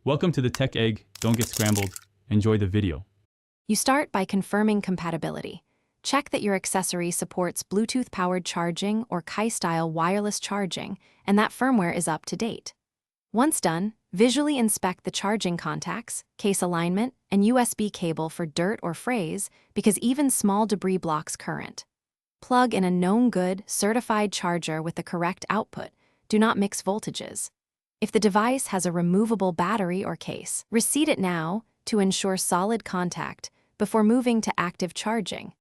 Welcome to the Tech Egg. Don't get scrambled. Enjoy the video. You start by confirming compatibility. Check that your accessory supports Bluetooth-powered charging or Qi-style wireless charging, and that firmware is up to date. Once done, visually inspect the charging contacts, case alignment, and USB cable for dirt or frays because even small debris blocks current. Plug in a known good, certified charger with the correct output. Do not mix voltages. If the device has a removable battery or case, reseat it now to ensure solid contact before moving to active charging.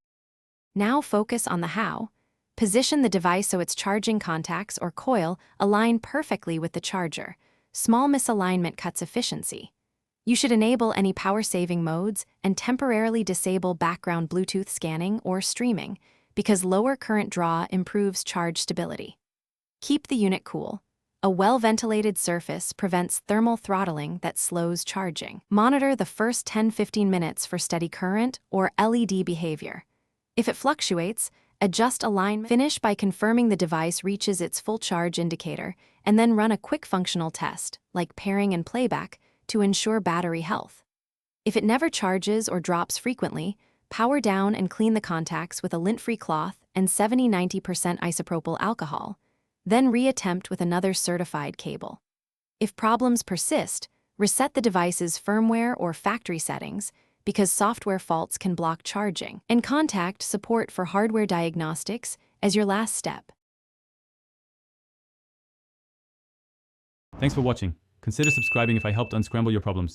Now focus on the how. Position the device so its charging contacts or coil align perfectly with the charger. Small misalignment cuts efficiency. You should enable any power-saving modes and temporarily disable background Bluetooth scanning or streaming because lower current draw improves charge stability. Keep the unit cool. A well-ventilated surface prevents thermal throttling that slows charging. Monitor the first 10-15 minutes for steady current or LED behavior. If it fluctuates, adjust alignment. Finish by confirming the device reaches its full charge indicator, and then run a quick functional test, like pairing and playback, to ensure battery health. If it never charges or drops frequently, power down and clean the contacts with a lint-free cloth and 70–90% isopropyl alcohol. Then reattempt with another certified cable. If problems persist, reset the device's firmware or factory settings because software faults can block charging, and contact support for hardware diagnostics as your last step. Thanks for watching. Consider subscribing if I helped unscramble your problems.